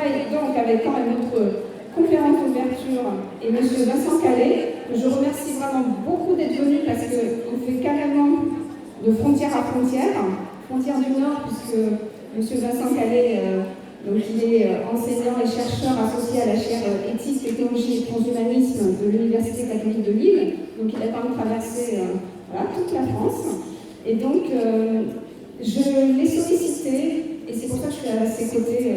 travaille donc avec quand même notre conférence d'ouverture et M. Vincent Calais, que je remercie vraiment beaucoup d'être venu parce qu'on fait carrément de frontière à frontière, frontière du Nord, puisque M. Vincent Calais, donc il est enseignant et chercheur associé à la chaire éthique, technologie et transhumanisme de l'Université catholique de Lille, donc il a quand même traversé voilà, toute la France. Et donc, je l'ai sollicité, et c'est pour ça que je suis à ses côtés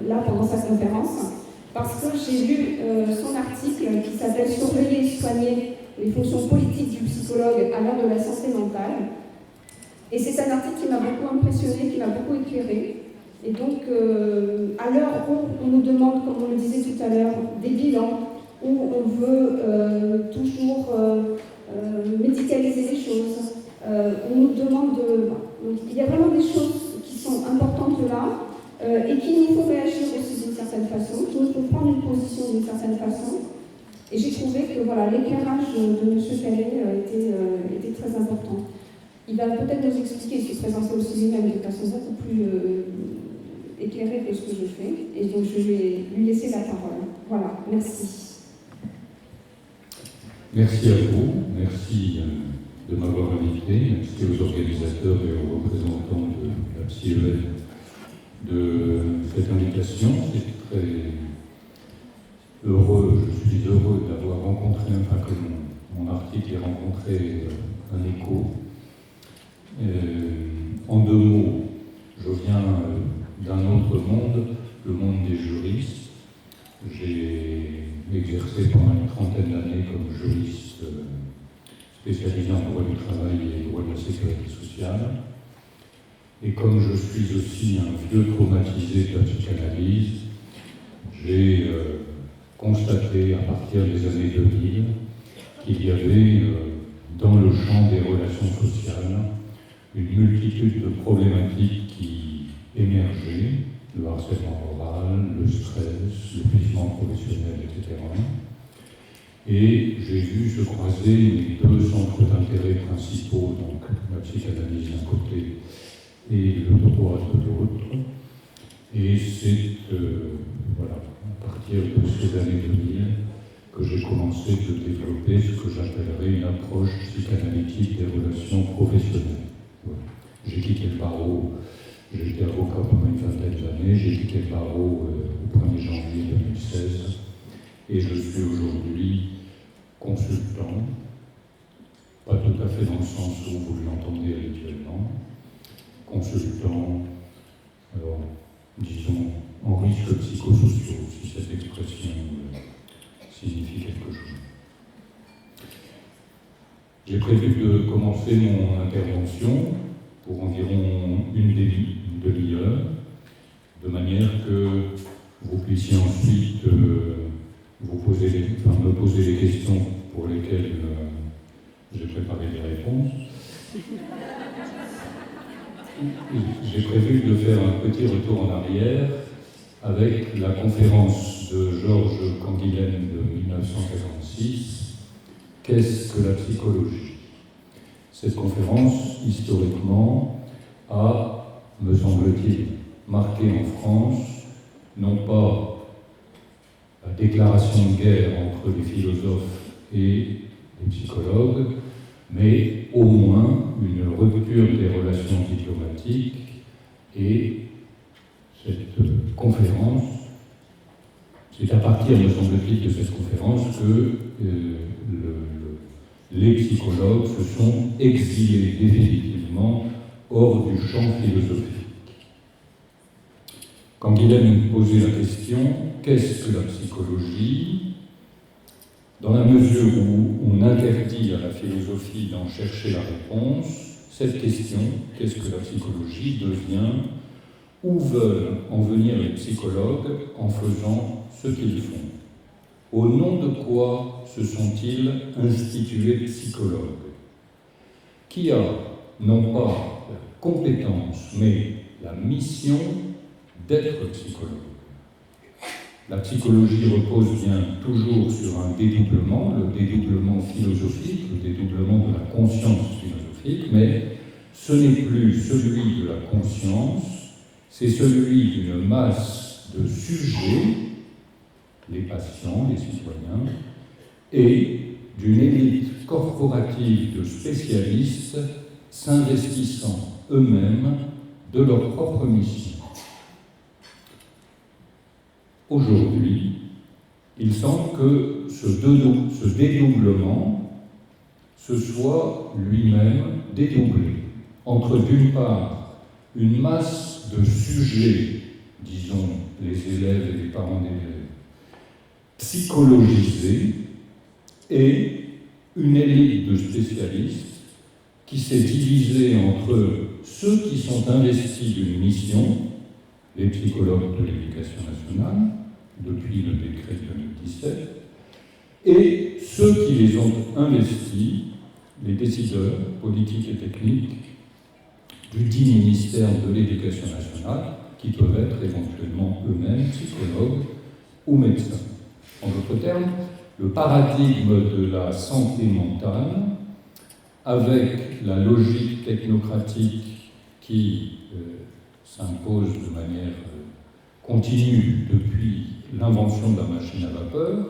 là pendant sa conférence, parce que j'ai lu son article qui s'appelle « Surveiller et soigner les fonctions politiques du psychologue à l'heure de la santé mentale ». Et c'est un article qui m'a beaucoup impressionné, qui m'a beaucoup éclairé. Et donc, à l'heure où on nous demande, comme on le disait tout à l'heure, des bilans, où on veut toujours médicaliser les choses, on nous demande il y a vraiment des choses qui sont importantes là, et qu'il nous faut réagir aussi d'une certaine façon, qu'il nous faut prendre une position d'une certaine façon. Et j'ai trouvé que voilà, l'éclairage de M. Calais était très important. Il va peut-être nous expliquer, il se présente aussi lui-même de façon beaucoup plus éclairée que ce que je fais. Et donc je vais lui laisser la parole. Voilà, merci. Merci à vous, merci de m'avoir invité, merci aux organisateurs et aux représentants de la PsyEF de cette invitation. C'est très heureux, je suis heureux d'avoir rencontré, enfin que mon article ait rencontré un écho. En deux mots, je viens d'un autre monde, le monde des juristes. J'ai exercé pendant une trentaine d'années comme juriste spécialisé en droit du travail et droit de la sécurité sociale. Et comme je suis aussi un vieux traumatisé de la psychanalyse, j'ai constaté à partir des années 2000 qu'il y avait dans le champ des relations sociales une multitude de problématiques qui émergeaient, le harcèlement moral, le stress, l'épuisement professionnel, etc. Et j'ai vu se croiser les deux centres d'intérêt principaux, donc la psychanalyse d'un côté et le droit de l'autre. Et c'est voilà, à partir de ces années 2000 que j'ai commencé de développer ce que j'appellerais une approche psychanalytique des relations professionnelles. Voilà. J'ai quitté le barreau, j'ai été avocat pendant une vingtaine d'années, j'ai quitté le barreau au 1er janvier 2016 et je suis aujourd'hui consultant, pas tout à fait dans le sens où vous l'entendez habituellement, consultant, alors, disons, en risques psychosociaux, si cette expression signifie quelque chose. J'ai prévu de commencer mon intervention pour environ une demi-heure, de manière que vous puissiez ensuite me poser les questions pour lesquelles j'ai préparé des réponses. J'ai prévu de faire un petit retour en arrière avec la conférence de Georges Canguilhem de 1946, « Qu'est-ce que la psychologie ?» Cette conférence, historiquement, a, me semble-t-il, marqué en France, non pas la déclaration de guerre entre les philosophes et les psychologues, mais au moins une rupture des relations diplomatiques. Et cette conférence, c'est à partir, me semble-t-il, de cette conférence que les psychologues se sont exilés définitivement hors du champ philosophique. Quand Canguilhem posait la question « Qu'est-ce que la psychologie ?» Dans la mesure où on interdit à la philosophie d'en chercher la réponse, cette question « Qu'est-ce que la psychologie ?» devient « Où veulent en venir les psychologues en faisant ce qu'ils font ? Au nom de quoi se sont-ils institués psychologues ? Qui a, non pas la compétence, mais la mission d'être psychologue ? La psychologie repose bien toujours sur un dédoublement, le dédoublement philosophique, le dédoublement de la conscience philosophique, mais ce n'est plus celui de la conscience, c'est celui d'une masse de sujets, les patients, les citoyens, et d'une élite corporative de spécialistes s'investissant eux-mêmes de leur propre mission. Aujourd'hui, il semble que ce dédoublement se soit lui-même dédoublé entre, d'une part, une masse de sujets, disons les élèves et les parents d'élèves, psychologisés, et une élite de spécialistes qui s'est divisée entre ceux qui sont investis d'une mission, les psychologues de l'Éducation nationale, depuis le décret de 2017, et ceux qui les ont investis, les décideurs politiques et techniques du dit ministère de l'Éducation nationale, qui peuvent être éventuellement eux-mêmes psychologues ou médecins. En d'autres termes, le paradigme de la santé mentale, avec la logique technocratique qui s'impose de manière continue depuis l'invention de la machine à vapeur,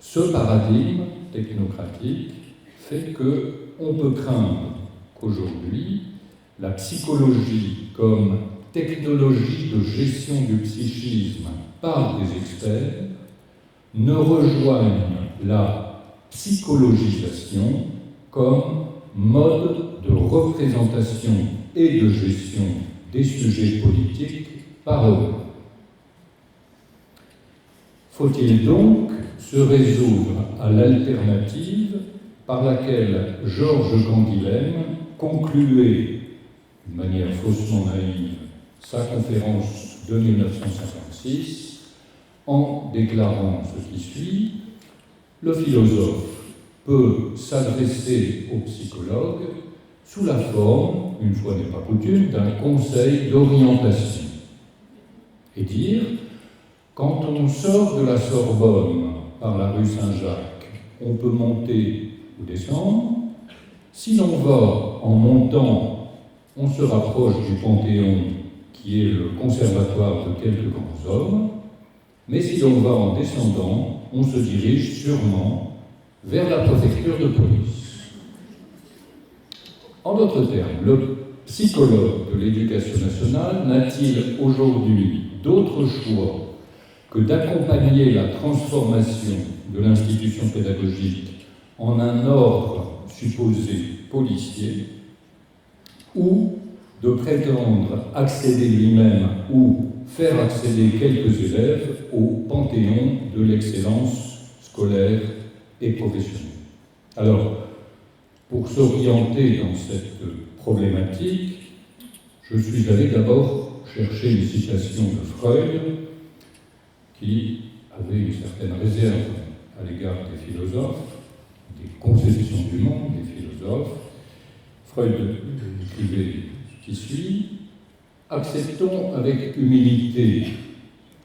ce paradigme technocratique fait qu'on peut craindre qu'aujourd'hui, la psychologie comme technologie de gestion du psychisme par des experts ne rejoigne la psychologisation comme mode de représentation et de gestion des sujets politiques par eux. Faut-il donc se résoudre à l'alternative par laquelle Georges Canguilhem concluait, d'une manière faussement naïve, sa conférence de 1956 en déclarant ce qui suit: le philosophe peut s'adresser au psychologue sous la forme, une fois n'est pas coutume, d'un conseil d'orientation et dire: quand on sort de la Sorbonne par la rue Saint-Jacques, on peut monter ou descendre. Si l'on va en montant, on se rapproche du Panthéon, qui est le conservatoire de quelques grands hommes, mais si l'on va en descendant, on se dirige sûrement vers la préfecture de police. En d'autres termes, le psychologue de l'Éducation nationale n'a-t-il aujourd'hui d'autre choix que d'accompagner la transformation de l'institution pédagogique en un ordre supposé policier, ou de prétendre accéder lui-même ou faire accéder quelques élèves au panthéon de l'excellence scolaire et professionnelle. Alors, pour s'orienter dans cette problématique, je suis allé d'abord chercher une citation de Freud, qui avait une certaine réserve à l'égard des philosophes, des conceptions du monde des philosophes. Freud écrivait ce qui suit: acceptons avec humilité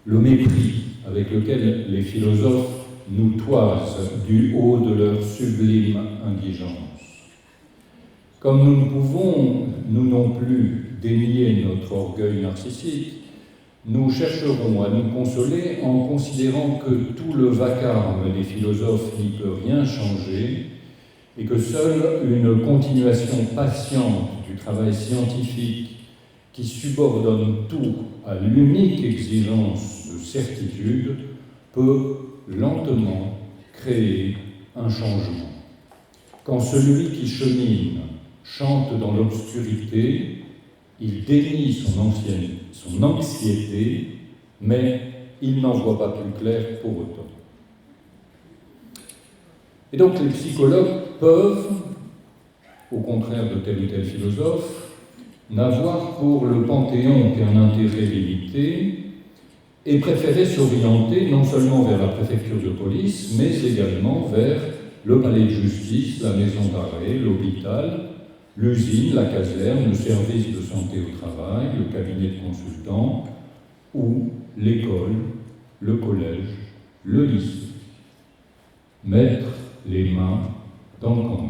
le mépris avec lequel les philosophes nous toisent du haut de leur sublime indigence. Comme nous ne pouvons, nous non plus, dénier notre orgueil narcissique, nous chercherons à nous consoler en considérant que tout le vacarme des philosophes n'y peut rien changer et que seule une continuation patiente du travail scientifique qui subordonne tout à l'unique exigence de certitude peut lentement créer un changement. Quand celui qui chemine chante dans l'obscurité, il dénie son anxiété, mais il n'en voit pas plus clair pour autant. Et donc les psychologues peuvent, au contraire de tel ou tel philosophe, n'avoir pour le Panthéon qu'un intérêt limité et préférer s'orienter non seulement vers la préfecture de police, mais également vers le palais de justice, la maison d'arrêt, l'hôpital, l'usine, la caserne, le service de santé au travail, le cabinet de consultants, ou l'école, le collège, le lycée. Mettre les mains dans le cambouis.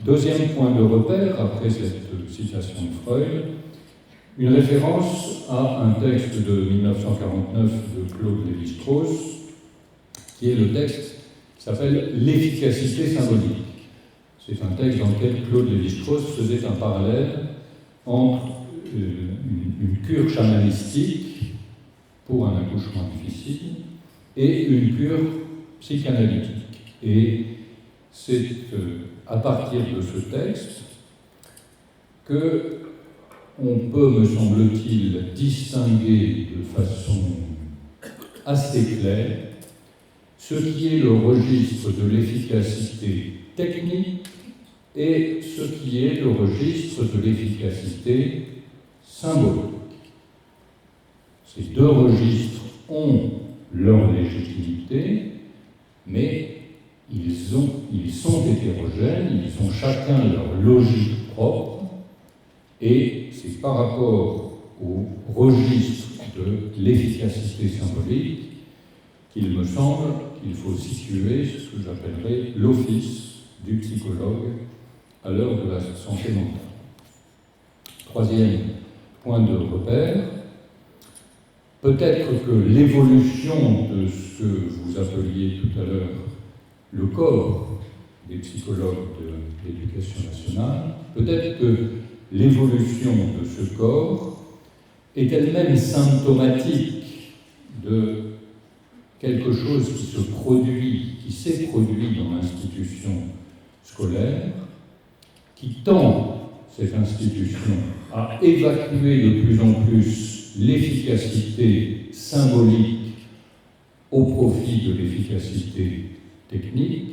Deuxième point de repère, après cette citation de Freud, Une référence à un texte de 1949 de Claude Lévi-Strauss, qui est le texte qui s'appelle « L'efficacité symbolique ». C'est un texte dans lequel Claude Lévi-Strauss faisait un parallèle entre une cure chamanistique pour un accouchement difficile et une cure psychanalytique. Et c'est à partir de ce texte que on peut, me semble-t-il, distinguer de façon assez claire ce qui est le registre de l'efficacité technique et ce qui est le registre de l'efficacité symbolique. Ces deux registres ont leur légitimité, mais ils sont hétérogènes, ils ont chacun leur logique propre, et c'est par rapport au registre de l'efficacité symbolique qu'il me semble qu'il faut situer ce que j'appellerais l'office du psychologue à l'heure de la santé mentale. Troisième point de repère, peut-être que l'évolution de ce que vous appeliez tout à l'heure le corps des psychologues de l'éducation nationale, peut-être que l'évolution de ce corps est elle-même symptomatique de quelque chose qui s'est produit dans l'institution scolaire, qui tend cette institution à évacuer de plus en plus l'efficacité symbolique au profit de l'efficacité technique,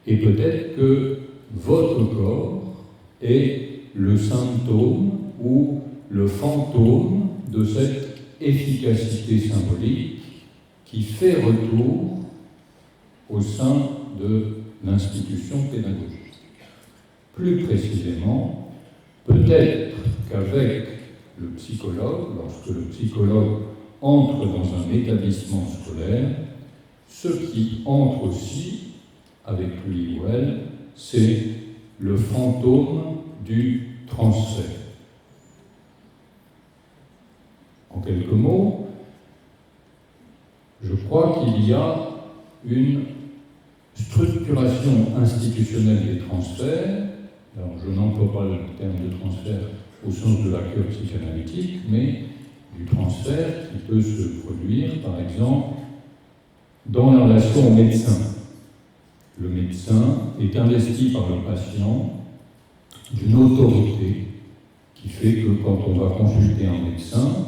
et peut-être que votre corps est le symptôme ou le fantôme de cette efficacité symbolique qui fait retour au sein de l'institution pédagogique. Plus précisément, peut-être qu'avec le psychologue, lorsque le psychologue entre dans un établissement scolaire, ce qui entre aussi avec lui ou elle, c'est le fantôme du transfert. En quelques mots, je crois qu'il y a une structuration institutionnelle des transferts. Alors, je n'emploie pas le terme de transfert au sens de la cure psychanalytique, mais du transfert qui peut se produire, par exemple, dans la relation au médecin. Le médecin est investi par le patient d'une autorité qui fait que quand on va consulter un médecin,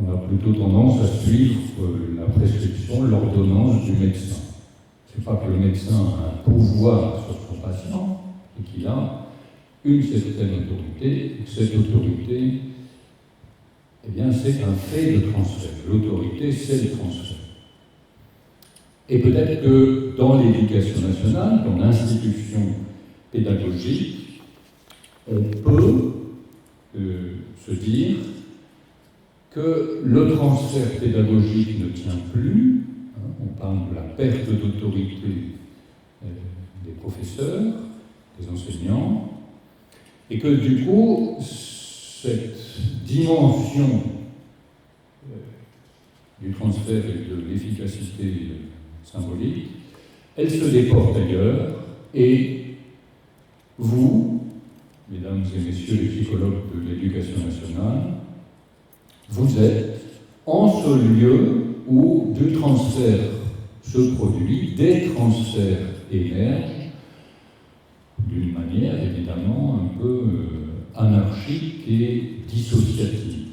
on a plutôt tendance à suivre la prescription, l'ordonnance du médecin. Ce n'est pas que le médecin a un pouvoir sur son patient, et qu'il a une certaine autorité, et que cette autorité, eh bien, c'est un fait de transfert. L'autorité, c'est le transfert. Et peut-être que dans l'éducation nationale, dans l'institution pédagogique, on peut se dire que le transfert pédagogique ne tient plus. On parle de la perte d'autorité des professeurs, des enseignants, et que du coup, cette dimension du transfert et de l'efficacité symbolique, elle se déporte ailleurs, et vous, mesdames et messieurs les psychologues de l'éducation nationale, vous êtes en ce lieu où du transfert se produit, des transferts émergent d'une manière évidemment un peu anarchique et dissociative.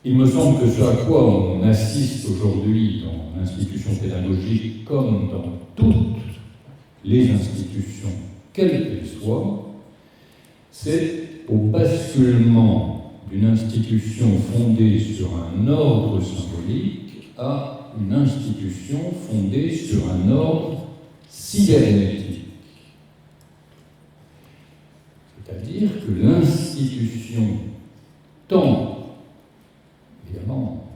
Il me semble que ce à quoi on assiste aujourd'hui dans l'institution pédagogique, comme dans toutes les institutions, quelles qu'elles soient, c'est au basculement d'une institution fondée sur un ordre symbolique à une institution fondée sur un ordre cybernétique. C'est-à-dire que l'institution tend, évidemment,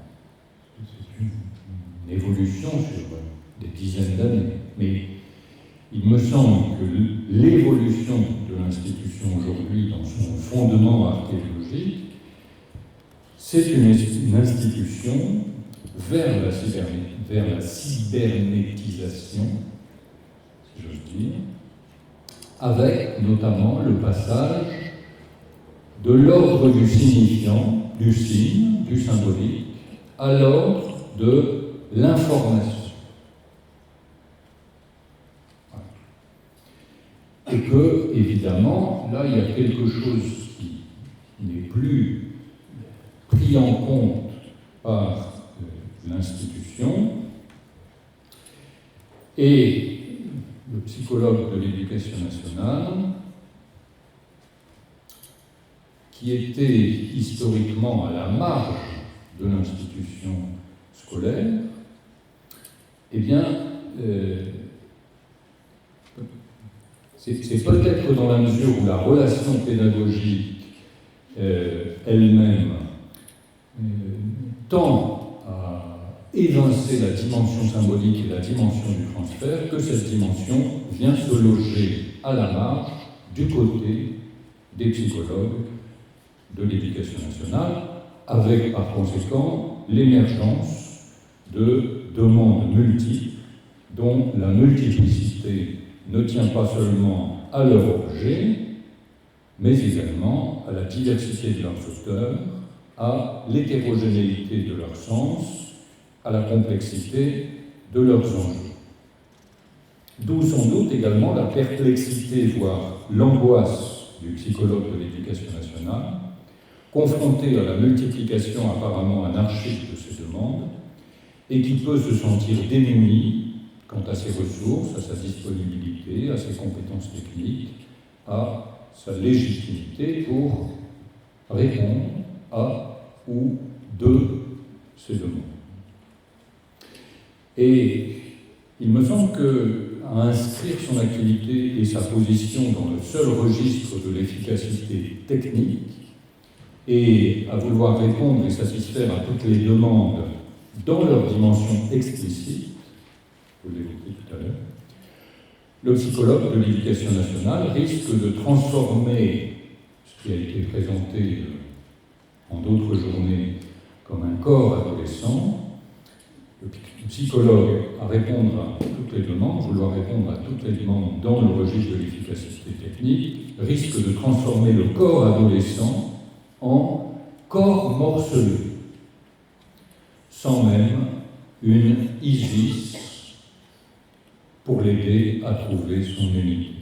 c'est une évolution sur des dizaines d'années, mais il me semble que l'évolution de de l'institution aujourd'hui dans son fondement archéologique, c'est une institution vers la cybernétisation, si j'ose dire, avec notamment le passage de l'ordre du signifiant, du signe, du symbolique, à l'ordre de l'information. Et que, évidemment, là, il y a quelque chose qui n'est plus pris en compte par l'institution. Et le psychologue de l'Éducation nationale, qui était historiquement à la marge de l'institution scolaire, eh bien, c'est peut-être dans la mesure où la relation pédagogique elle-même tend à évincer la dimension symbolique et la dimension du transfert que cette dimension vient se loger à la marge du côté des psychologues de l'Éducation nationale, avec par conséquent l'émergence de demandes multiples dont la multiplicité ne tient pas seulement à leur objet, mais également à la diversité de leurs auteurs, à l'hétérogénéité de leur sens, à la complexité de leurs enjeux. D'où sans doute également la perplexité, voire l'angoisse du psychologue de l'Éducation nationale, confronté à la multiplication apparemment anarchique de ces demandes, et qui peut se sentir démuni quant à ses ressources, à sa disponibilité, à ses compétences techniques, à sa légitimité pour répondre à ou de ces demandes. Et il me semble qu'à inscrire son activité et sa position dans le seul registre de l'efficacité technique et à vouloir répondre et satisfaire à toutes les demandes dans leur dimension explicite, vous l'évoquiez tout à l'heure, le psychologue de l'Éducation nationale risque de transformer ce qui a été présenté en d'autres journées comme un corps adolescent, le psychologue à répondre à toutes les demandes, vouloir répondre à toutes les demandes dans le registre de l'efficacité technique, risque de transformer le corps adolescent en corps morcelé, sans même une Isis pour l'aider à trouver son unité.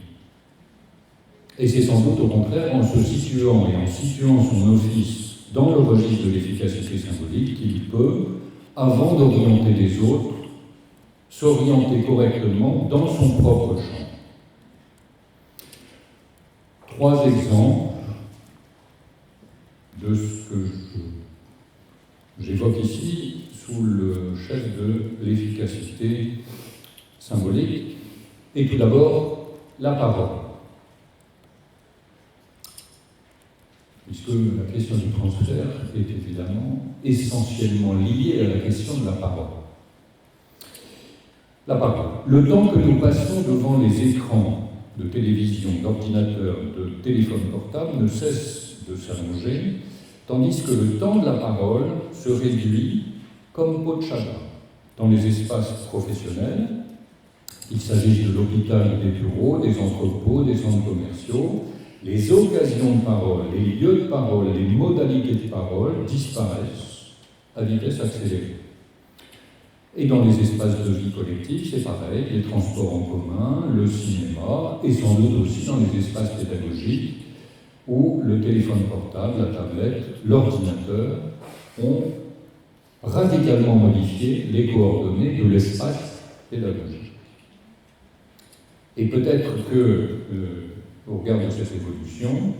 Et c'est sans doute au contraire en se situant et en situant son office dans le registre de l'efficacité symbolique qu'il peut, avant d'orienter les autres, s'orienter correctement dans son propre champ. 3 exemples de ce que j'évoque ici sous le chef de l'efficacité symbolique. Et tout d'abord, la parole. Puisque la question du transfert est évidemment essentiellement liée à la question de la parole. La parole. Le temps que nous passons devant les écrans de télévision, d'ordinateur, de téléphone portable ne cesse de s'allonger, tandis que le temps de la parole se réduit comme peau de chagrin dans les espaces professionnels, qu'il s'agisse de l'hôpital ou des bureaux, des entrepôts, des centres commerciaux. Les occasions de parole, les lieux de parole, les modalités de parole disparaissent à vitesse accélérée. Et dans les espaces de vie collective, c'est pareil, les transports en commun, le cinéma, et sans doute aussi dans les espaces pédagogiques où le téléphone portable, la tablette, l'ordinateur ont radicalement modifié les coordonnées de l'espace pédagogique. Et peut-être que, au regard de cette évolution,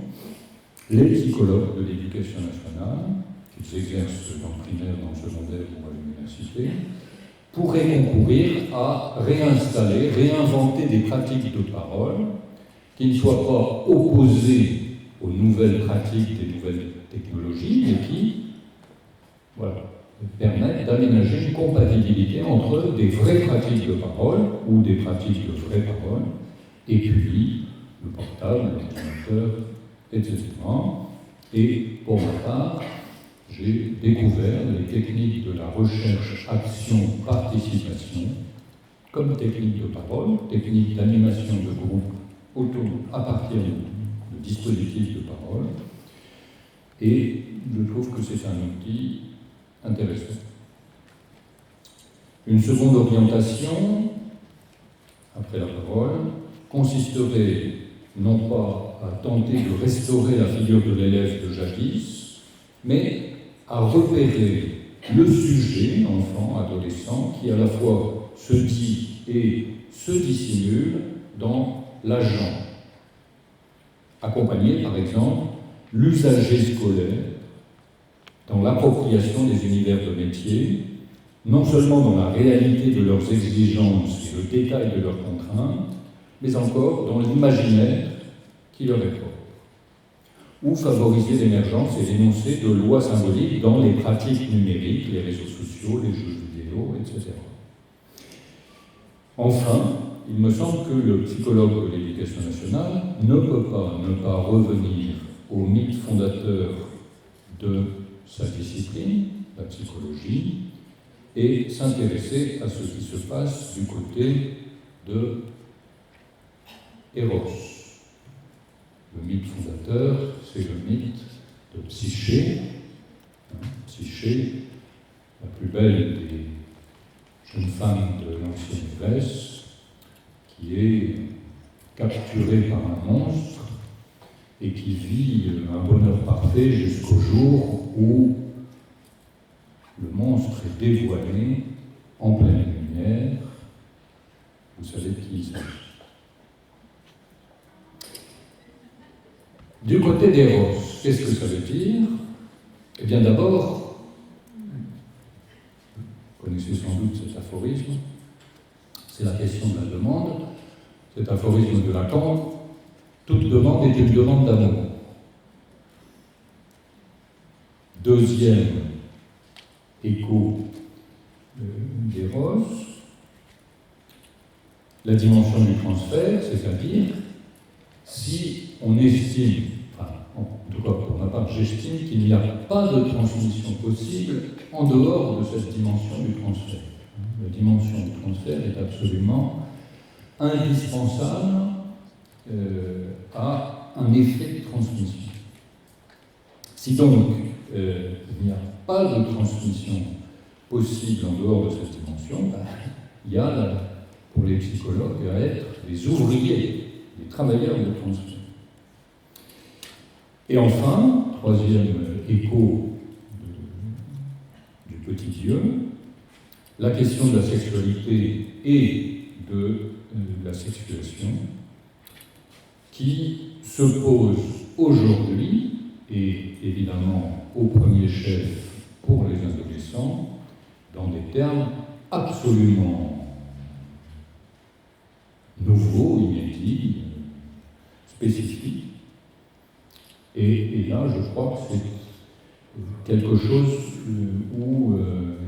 les psychologues de l'Éducation nationale, qu'ils exercent dans le primaire, dans le secondaire ou à l'université, pourraient concourir à réinstaller, réinventer des pratiques de parole qui ne soient pas opposées aux nouvelles pratiques des nouvelles technologies, mais qui permettent d'aménager une compatibilité entre des vraies pratiques de parole ou des pratiques de vraies paroles et puis le portable, l'ordinateur, etc. Et pour ma part, j'ai découvert les techniques de la recherche, action, participation, comme technique de parole, technique d'animation de groupe à partir de dispositifs de parole. Et je trouve que c'est un outil intéressant. Une seconde orientation, après la parole, consisterait non pas à tenter de restaurer la figure de l'élève de jadis, mais à repérer le sujet, enfant, adolescent, qui à la fois se dit et se dissimule dans l'agent. Accompagner, par exemple, l'usager scolaire dans l'appropriation des univers de métier, non seulement dans la réalité de leurs exigences et le détail de leurs contraintes, mais encore dans l'imaginaire qui leur est propre. Ou favoriser l'émergence et l'énoncé de lois symboliques dans les pratiques numériques, les réseaux sociaux, les jeux vidéo, etc. Enfin, il me semble que le psychologue de l'Éducation nationale ne peut pas ne pas revenir au mythe fondateur de sa discipline, la psychologie, et s'intéresser à ce qui se passe du côté de Eros. Le mythe fondateur, c'est le mythe de Psyché. Psyché, la plus belle des jeunes femmes de l'ancienne Grèce, qui est capturée par un monstre et qui vit un bonheur parfait jusqu'au jour où le monstre est dévoilé en pleine lumière. Vous savez qui c'est. Du côté d'Eros, qu'est-ce que ça veut dire? Eh bien d'abord, vous connaissez sans doute cet aphorisme, c'est la question de la demande. Cet aphorisme de Lacan, toute demande est une demande d'amour. Deuxième écho d'Eros, la dimension du transfert, c'est-à-dire si on estime, en tout cas pour ma part, j'estime qu'il n'y a pas de transmission possible en dehors de cette dimension du transfert. La dimension du transfert est absolument indispensable à un effet de transmission. Si donc il n'y a pas de transmission possible en dehors de cette dimension, il y a, pour les psychologues, à être des ouvriers, des travailleurs de transmission. Et enfin, troisième écho du petit Dieu, la question de la sexualité et de la sexuation qui se pose aujourd'hui, et évidemment au premier chef pour les adolescents, dans des termes absolument nouveaux, inédits, spécifiques. Et là, je crois que c'est quelque chose où,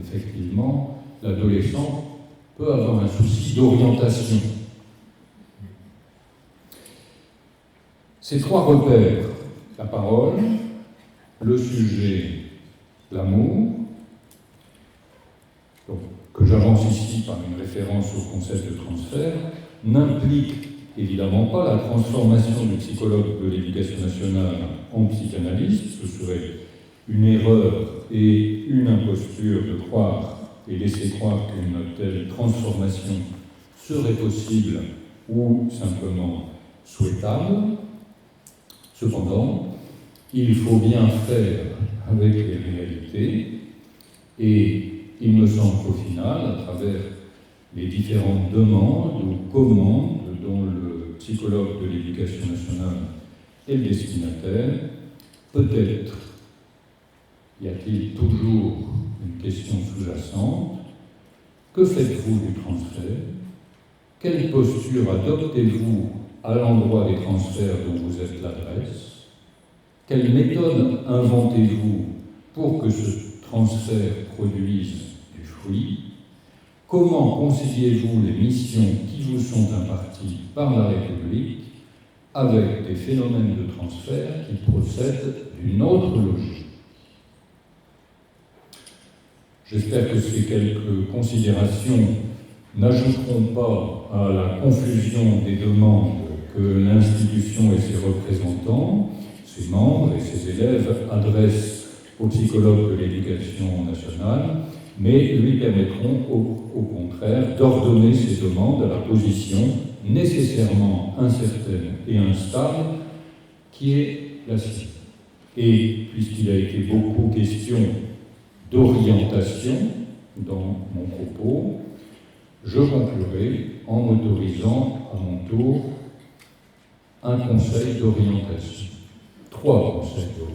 effectivement, l'adolescent peut avoir un souci d'orientation. Ces trois repères, la parole, le sujet, l'amour, que j'avance ici par une référence au concept de transfert, n'impliquent évidemment pas la transformation du psychologue de l'Éducation nationale en psychanalyste. Ce serait une erreur et une imposture de croire et laisser croire qu'une telle transformation serait possible ou simplement souhaitable. Cependant, il faut bien faire avec les réalités et il me semble qu'au final, à travers les différentes demandes ou commandes dont le psychologue de l'Éducation nationale est le destinataire, peut-être y a-t-il toujours une question sous-jacente. Que faites-vous du transfert? Quelle posture adoptez-vous à l'endroit des transferts dont vous êtes l'adresse? Quelle méthode inventez-vous pour que ce transfert produise du fruit? Comment conciliez-vous les missions qui vous sont imparties par la République avec des phénomènes de transfert qui procèdent d'une autre logique. J'espère que ces quelques considérations n'ajouteront pas à la confusion des demandes que l'institution et ses représentants, ses membres et ses élèves adressent au psychologue de l'éducation nationale, mais lui permettront au contraire d'ordonner ces demandes à la position nécessairement incertaine et instable qui est la sienne. Et puisqu'il a été beaucoup question d'orientation dans mon propos, je conclurai en m'autorisant à mon tour un conseil d'orientation. 3 conseils d'orientation.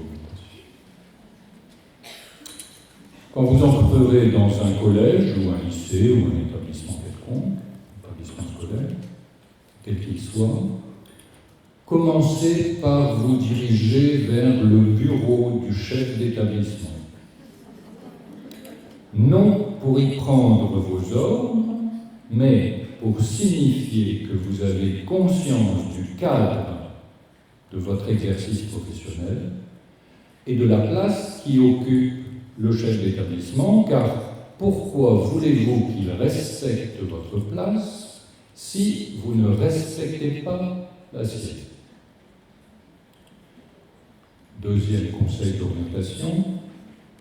Quand vous entrerez dans un collège ou un lycée ou un établissement quelconque, établissement scolaire, quel qu'il soit, commencez par vous diriger vers le bureau du chef d'établissement. Non pour y prendre vos ordres, mais pour signifier que vous avez conscience du cadre de votre exercice professionnel et de la place qui occupe le chef d'établissement, car pourquoi voulez-vous qu'il respecte votre place si vous ne respectez pas la sienne? Deuxième conseil d'orientation,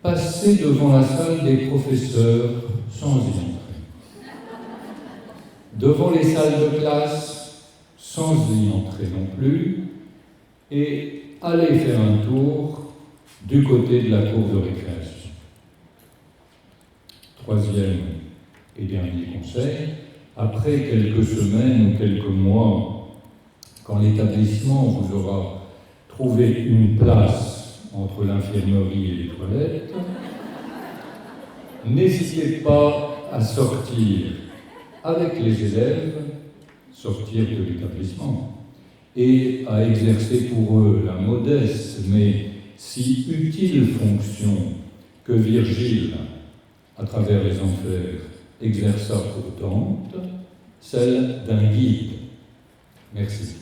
passez devant la salle des professeurs sans y entrer. Devant les salles de classe sans y entrer non plus, et allez faire un tour du côté de la cour de récréation. Troisième et dernier conseil, après quelques semaines ou quelques mois, quand l'établissement vous aura trouvé une place entre l'infirmerie et les toilettes, n'hésitez pas à sortir avec les élèves, sortir de l'établissement, et à exercer pour eux la modeste mais si utile fonction que Virgile, à travers les enfers, exerça pour Dante, celle d'un guide. Merci.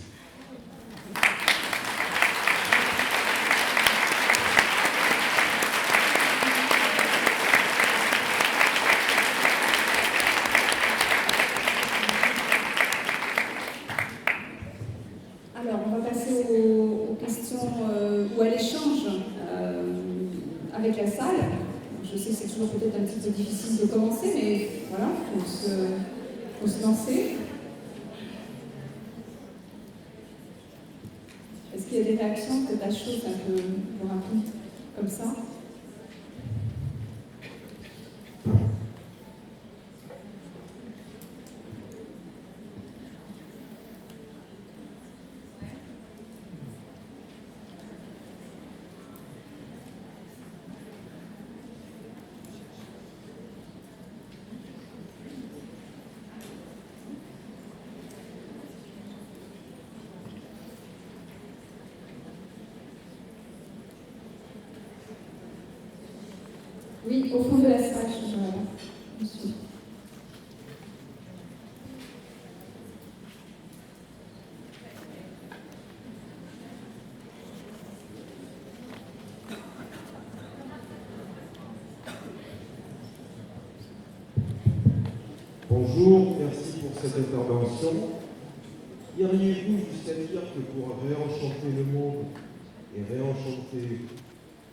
Alors, on va passer aux questions ou à l'échange avec la salle. Je sais que c'est toujours peut-être un petit peu difficile de commencer, mais voilà, il faut se lancer. Est-ce qu'il y a des réactions peut-être à chaud, un peu rapides, comme ça? Oui, au fond de la salle, je suis. Bonjour, merci pour cette intervention. Iriez-vous jusqu'à dire que pour réenchanter le monde et réenchanter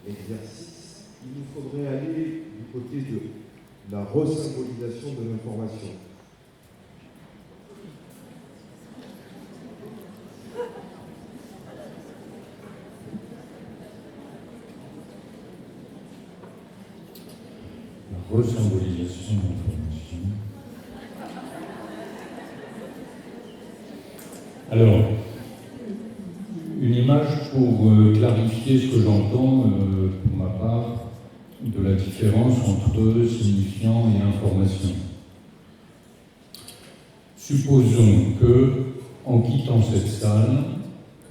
l'exercice, il nous faudrait aller du côté de la resymbolisation de l'information? La resymbolisation de l'information. Alors, une image pour clarifier ce que j'entends pour ma part de la différence entre signifiant et information. Supposons que, en quittant cette salle,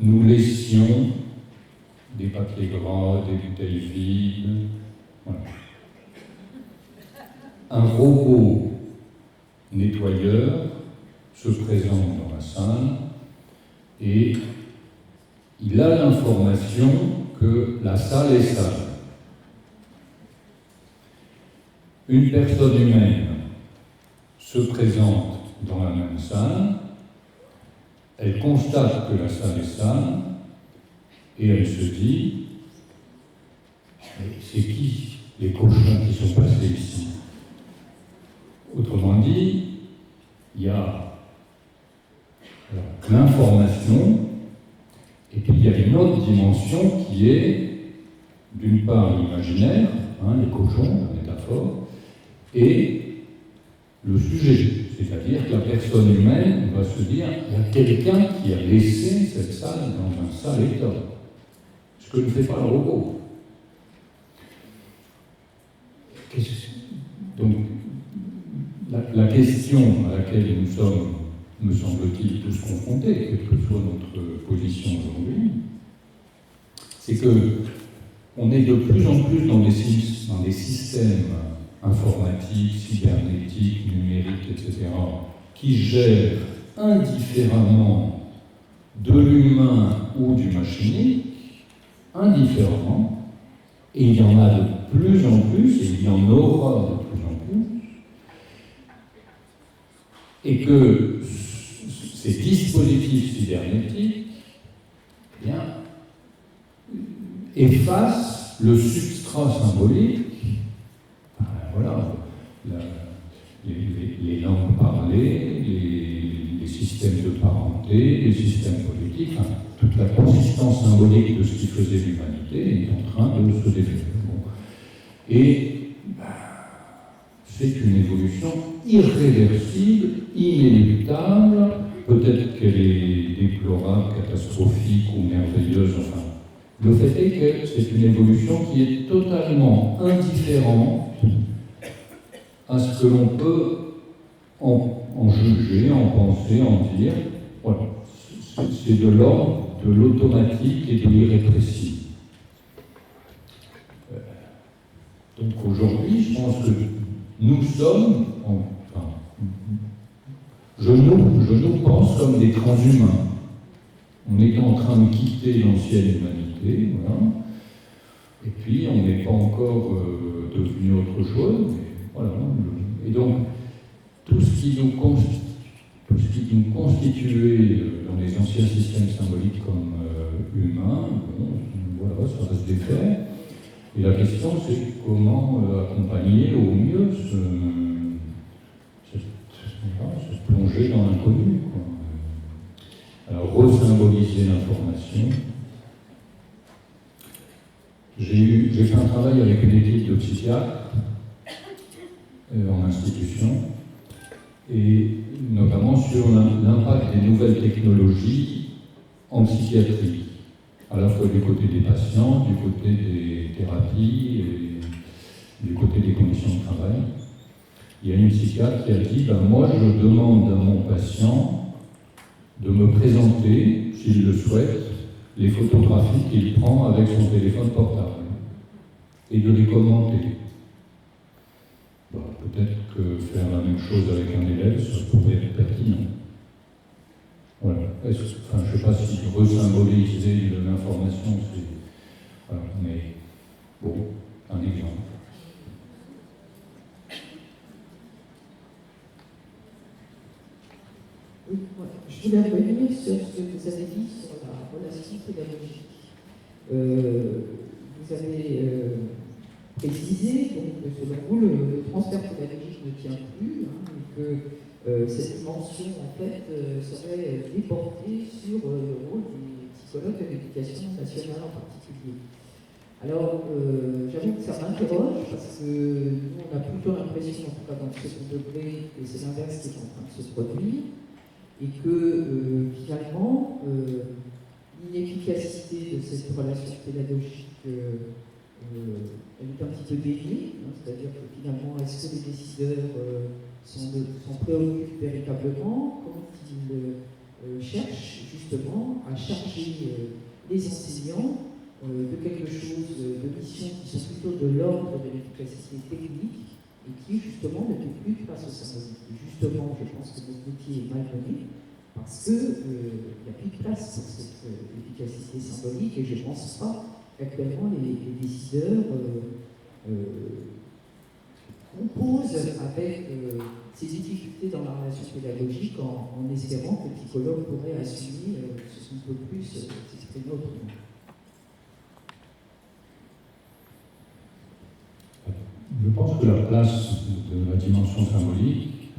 nous laissions des papiers gras, des bouteilles vides, voilà. Un robot nettoyeur se présente dans la salle et il a l'information que la salle est sale. Une personne humaine se présente dans la même salle, elle constate que la salle est sale, et elle se dit, c'est qui les cochons qui sont passés ici? Autrement dit, il y a l'information, et puis il y a une autre dimension qui est, d'une part, l'imaginaire, les cochons, la métaphore, et le sujet, c'est-à-dire que la personne humaine va se dire, il y a quelqu'un qui a laissé cette salle dans un sale état, ce que ne fait pas le robot. Donc, la question à laquelle nous sommes, me semble-t-il, tous confrontés, quelle que soit notre position aujourd'hui, c'est que on est de plus en plus dans des systèmes informatiques, cybernétiques, numériques, etc., qui gèrent indifféremment de l'humain ou du machinique, indifféremment, et il y en a de plus en plus, et il y en aura de plus en plus, et que ces dispositifs cybernétiques, eh bien, effacent le substrat symbolique. Voilà, les langues parlées, les systèmes de parenté, les systèmes politiques, enfin, toute la consistance symbolique de ce qui faisait l'humanité est en train de se défaire. Bon. Et c'est une évolution irréversible, inéluctable, peut-être qu'elle est déplorable, catastrophique ou merveilleuse, enfin. Le fait est que c'est une évolution qui est totalement indifférente à ce que l'on peut en juger, en penser, en dire. Voilà. C'est de l'ordre de l'automatique et de l'irrépressible. Donc aujourd'hui, je pense que nous sommes, enfin, je nous pense comme des transhumains. On est en train de quitter l'ancienne humanité, voilà. Et puis on n'est pas encore devenu autre chose. Voilà. Et donc, tout ce qui nous constituait dans les anciens systèmes symboliques comme humains, bon, voilà, ça va se défaire. Et la question, c'est comment accompagner au mieux cette plongée dans l'inconnu. Alors, resymboliser l'information. J'ai fait un travail avec une équipe de psychiatres en institution, et notamment sur l'impact des nouvelles technologies en psychiatrie, à la fois du côté des patients, du côté des thérapies et du côté des conditions de travail. Il y a une psychiatre qui a dit, moi je demande à mon patient de me présenter, s'il le souhaite, les photographies qu'il prend avec son téléphone portable et de les commenter. Peut-être que faire la même chose avec un élève, ça pourrait être pertinent. Voilà. Je ne sais pas si resymboliser l'information, c'est... Voilà. Mais bon, un exemple. Oui, je voulais revenir sur ce que vous avez dit sur la relation pédagogique. Vous avez précisé donc, que selon vous, le transfert pédagogique ne tient plus, et que cette dimension en fait, serait déportée sur le rôle des psychologues de l'éducation nationale en particulier. Alors, j'avoue que ça m'interroge parce que nous, on a plutôt l'impression, en tout cas dans le second degré, que c'est l'inverse qui est en train de se produire. Et que finalement, l'inefficacité de cette relation pédagogique, elle est un petit peu déviée, c'est-à-dire que finalement, est-ce que les décideurs s'en préoccupent véritablement quand ils cherchent justement à charger les enseignants de quelque chose, de missions qui sont plutôt de l'ordre de l'efficacité technique, et qui, justement, ne fait plus face au symbolique. Et justement, je pense que notre métier est mal mené, parce qu'il n'y a plus de place pour cette efficacité symbolique, et je ne pense pas qu'actuellement les décideurs composent avec ces difficultés dans la relation pédagogique en espérant que le psychologue pourrait assumer un peu plus s'exprimer autrement. Je pense que la place de la dimension symbolique,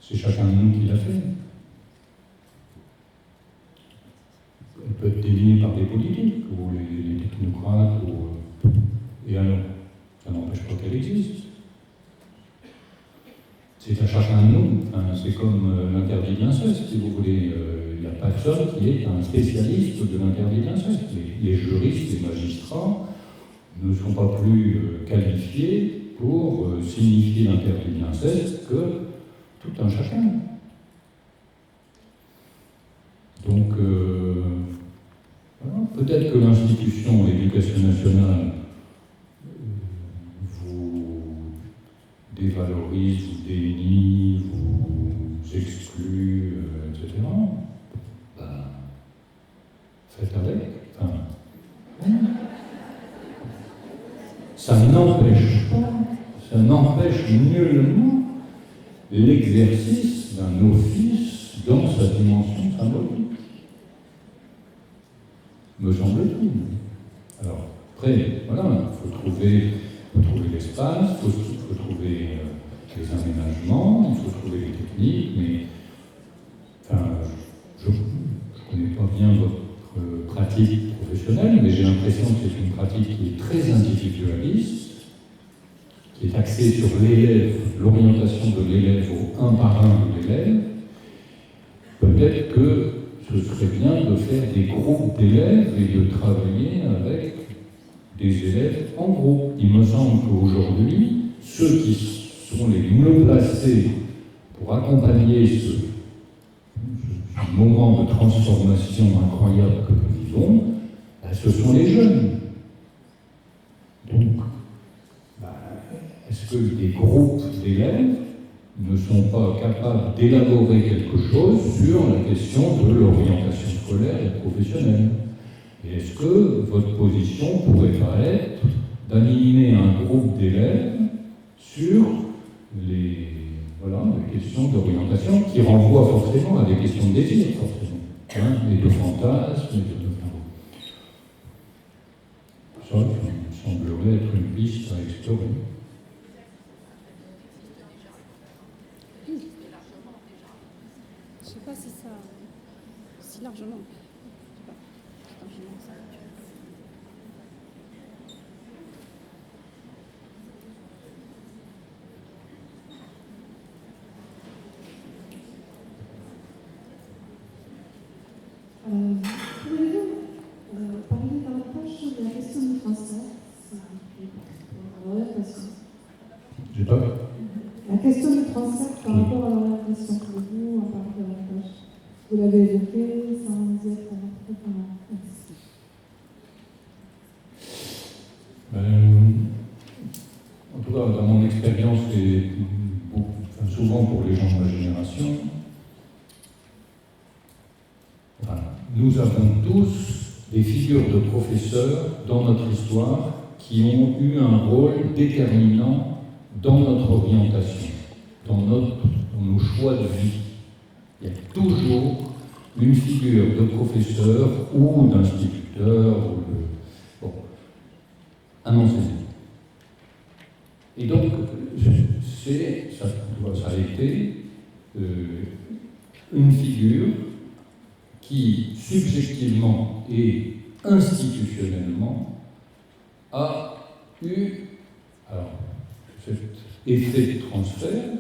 c'est chacun de nous qui l'a fait. Elle peut être déliée par des politiques ou les technocrates, et alors, ça n'empêche pas qu'elle existe. C'est à chacun de nous. Enfin, c'est comme l'interdit de l'inceste, si vous voulez. Il n'y a personne qui est un spécialiste de l'interdit de l'inceste. Les juristes, les magistrats ne sont pas plus qualifiés pour signifier l'interdit de l'inceste que tout un chacun. Donc, voilà. Peut-être que l'institution éducation nationale vous dévalorise, vous dénie, vous exclut, etc. Ben, faites avec. Enfin, ça n'empêche nullement l'exercice d'un office dans sa dimension symbolique, me semble-t-il. Alors, après, voilà, il faut trouver l'espace, il faut trouver les aménagements, il faut trouver les techniques, mais enfin, je ne connais pas bien votre pratique professionnelle, mais j'ai l'impression que c'est une pratique qui est très individualiste, qui est axée sur l'élève, l'orientation de l'élève au un par un de l'élève. Peut-être que ce serait bien de faire des groupes d'élèves et de travailler avec des élèves en groupe. Il me semble qu'aujourd'hui, ceux qui sont les mieux placés pour accompagner ce moment de transformation incroyable que nous vivons, ce sont les jeunes. Donc, est-ce que des groupes d'élèves ne sont pas capables d'élaborer quelque chose sur la question de l'orientation scolaire et professionnelle? Et est-ce que votre position pourrait pas être d'animer un groupe d'élèves sur les questions d'orientation qui renvoient forcément à des questions de désir, forcément, et de fantasmes, ça me semblerait être une piste à explorer. Je ne sais pas si ça... si largement. Pouvez-vous parler davantage de la question du transfert? J'ai pas. La question du transfert par rapport à l'orientation, pouvez-vous en parler davantage? Vous l'avez évoqué sans y être vraiment. En tout cas, dans mon expérience, et souvent pour les gens de ma génération, nous avons tous des figures de professeurs dans notre histoire qui ont eu un rôle déterminant dans notre orientation, dans nos choix de vie. Il y a toujours une figure de professeur ou d'instituteur, un enseignant. Et donc, ça a été une figure qui, subjectivement et institutionnellement, a eu cet effet de transfert,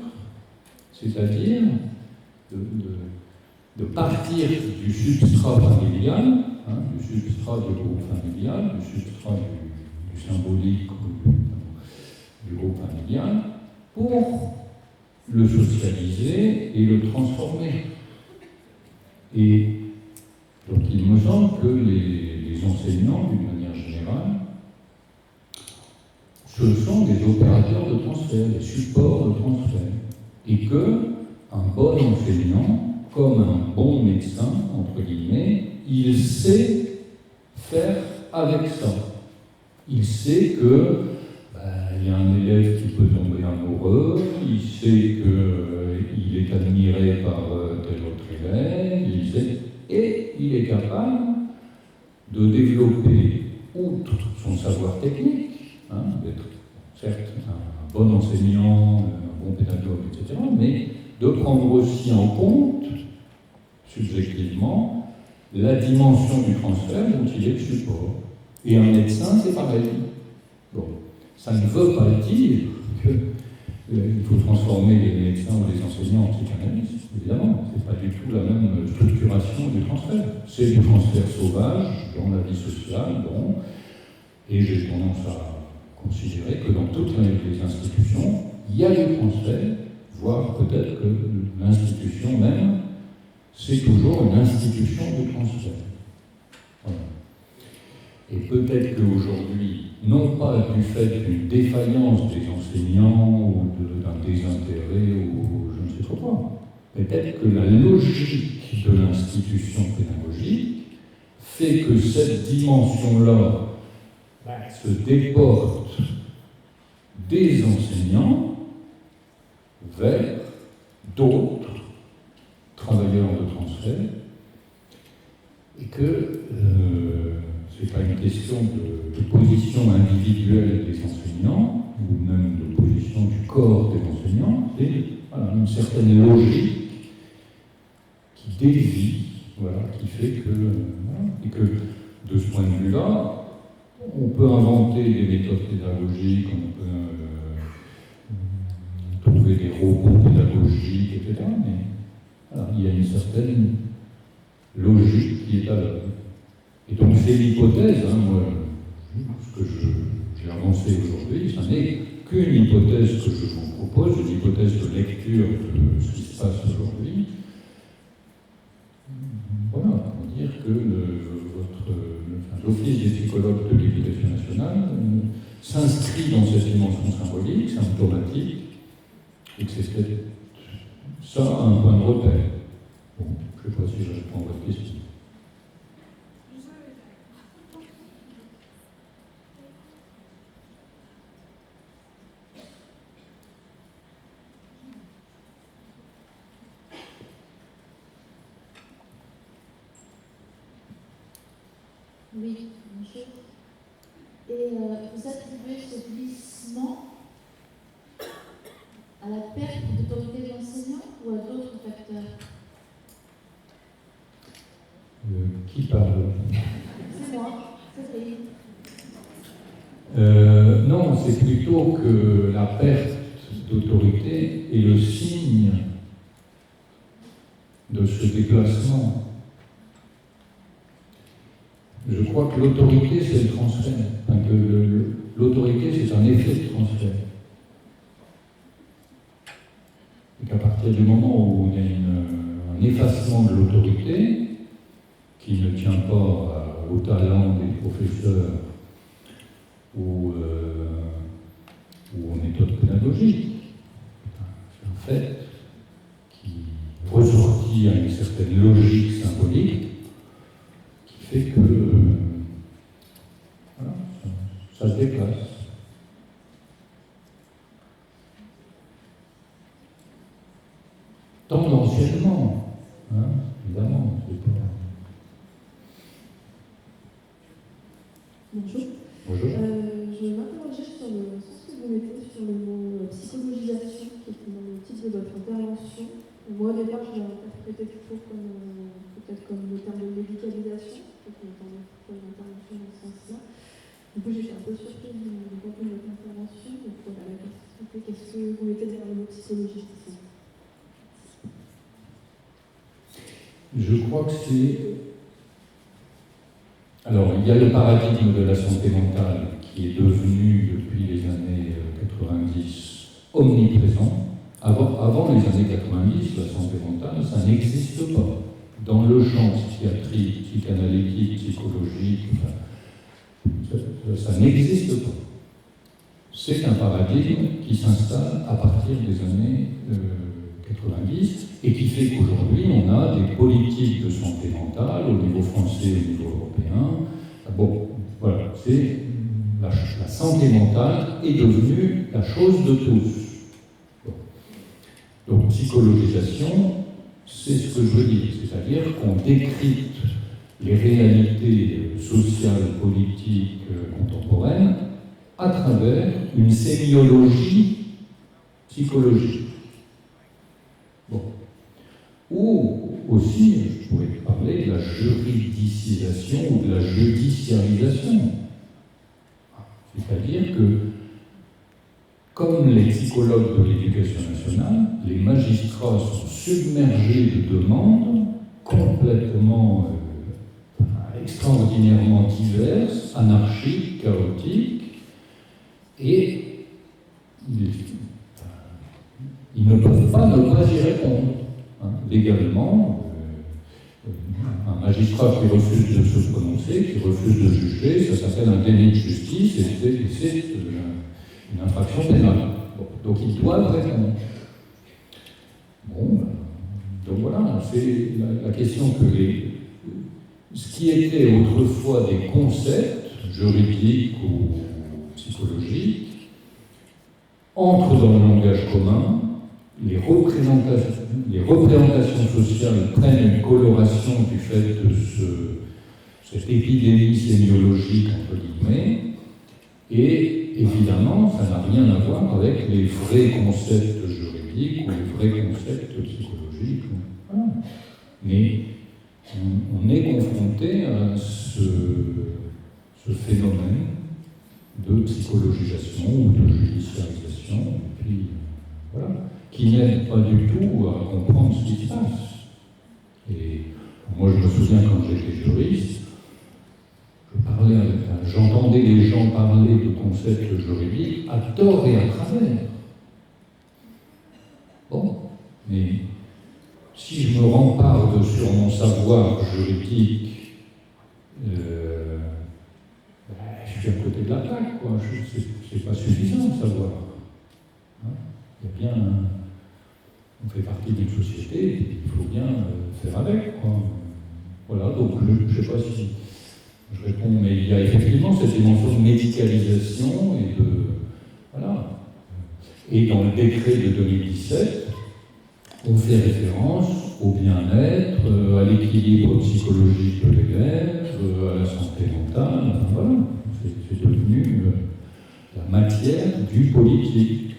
c'est-à-dire de partir du substrat familial, du substrat du groupe familial, du substrat du symbolique ou du groupe familial, pour le socialiser et le transformer. Et donc il me semble que les enseignants, d'une manière générale, ce sont des opérateurs de transfert, des supports de transfert. Et qu'un bon enseignant comme un bon médecin, entre guillemets, il sait faire avec ça. Il sait que il y a un élève qui peut tomber amoureux, il sait qu'il est admiré par tel autre élève, et il est capable de développer, outre son savoir technique, d'être certes un bon enseignant, un bon pédagogue, etc., mais de prendre aussi en compte, subjectivement, la dimension du transfert dont il est le support. Et un médecin, c'est pareil. Bon. Ça ne veut pas dire qu'il faut transformer les médecins ou les enseignants en psychanalystes, évidemment. Ce n'est pas du tout la même structuration du transfert. C'est du transfert sauvage dans la vie sociale, bon, et j'ai tendance à considérer que dans toutes les institutions, il y a du transfert, voire peut-être que l'institution même, c'est toujours une institution de transfert. Voilà. Et peut-être qu'aujourd'hui, non pas du fait d'une défaillance des enseignants ou d'un désintérêt ou je ne sais trop quoi, peut-être que la logique de l'institution pédagogique fait que cette dimension-là se déporte des enseignants vers d'autres travailleurs de transfert et que ce n'est pas une question de position individuelle des enseignants, ou même de position du corps des enseignants, c'est une certaine logique qui dévie, qui fait que, et que de ce point de vue-là, on peut inventer des méthodes pédagogiques, on peut trouver des robots pédagogiques, etc., mais il y a une certaine logique qui est à l'œuvre. Et donc c'est l'hypothèse, moi, ce que j'ai avancé aujourd'hui, ça n'est qu'une hypothèse que je vous propose, une hypothèse de lecture de ce qui se passe aujourd'hui. Voilà, pour dire que l'Office des psychologues de l'Éducation nationale s'inscrit dans cette dimension symbolique, symptomatique, et que c'est peut-être ça un point de repère. Bon, je ne sais pas si je réponds à votre question. Oui, bonjour. Et vous attribuez ce glissement à la perte d'autorité de l'enseignant ou à d'autres facteurs? Qui parle? C'est moi, c'est Céline. Non, c'est plutôt que la perte d'autorité est le signe de ce déplacement. Je crois que l'autorité, c'est le transfert. Enfin, l'autorité, c'est un effet de transfert. Et qu'à partir du moment où il y a un effacement de l'autorité, qui ne tient pas au talent des professeurs ou aux méthodes pédagogiques, c'est un fait qui ressortit à une certaine logique symbolique, fait que ça se déplace. Tendanciellement, évidemment, c'est pas... Bonjour. Bonjour. Je m'interrogeais sur le sens que vous mettez sur le mot psychologisation qui était dans le titre de votre intervention. Moi, au départ, je l'ai interprété plutôt comme peut-être comme le terme de médicalisation, donc notamment pour une intervention dans ce sens-là. Du coup, j'étais un peu surprise du contenu de votre intervention. Donc voilà, la question était qu'est-ce que vous mettez derrière le mot psychologisation? Je crois que c'est... Alors, il y a le paradigme de la santé mentale qui est devenu, depuis les années 90, omniprésent. Avant les années 90, la santé mentale, ça n'existe pas. Dans le champ psychiatrique, psychanalytique, psychologique, ça n'existe pas. C'est un paradigme qui s'installe à partir des années 90, et qui fait qu'aujourd'hui, on a des politiques de santé mentale au niveau français et au niveau européen. Bon, voilà, c'est la santé mentale est devenue la chose de tous. Bon. Donc, psychologisation, c'est ce que je veux dire, c'est-à-dire qu'on décrypte les réalités sociales, politiques, contemporaines à travers une sémiologie psychologique. Bon. Ou aussi, je pourrais parler de la juridicisation ou de la judiciarisation. C'est-à-dire que, comme les psychologues de l'éducation nationale, les magistrats sont submergés de demandes complètement, extraordinairement diverses, anarchiques, chaotiques, et ils ne peuvent pas ne pas y répondre. Légalement, un magistrat qui refuse de se prononcer, qui refuse de juger, ça s'appelle un déni de justice et c'est une infraction pénale. Bon, donc ils doivent répondre. Bon, donc voilà, c'est la question que ce qui était autrefois des concepts juridiques ou psychologiques entre dans le langage commun. Les représentations sociales prennent une coloration du fait de cette épidémie sémiologique, entre guillemets, et évidemment, ça n'a rien à voir avec les vrais concepts juridiques ou les vrais concepts psychologiques. Voilà. Mais on est confronté à ce phénomène de psychologisation ou de judiciarisation, et puis voilà, qui n'aide pas du tout à comprendre ce qui se passe. Et moi, je me souviens quand j'étais juriste, j'entendais les gens parler de concepts juridiques à tort et à travers. Bon, mais si je me rempare sur mon savoir juridique, je suis à côté de la plaque, quoi. C'est pas suffisant de savoir. Hein, il y a bien, on fait partie d'une société, et il faut bien faire avec, quoi. Voilà, donc je ne sais pas si je réponds, mais il y a effectivement cette dimension de médicalisation et de. Voilà. Et dans le décret de 2017, on fait référence au bien-être, à l'équilibre psychologique de l'élève, à la santé mentale, enfin voilà. C'est devenu la matière du politique.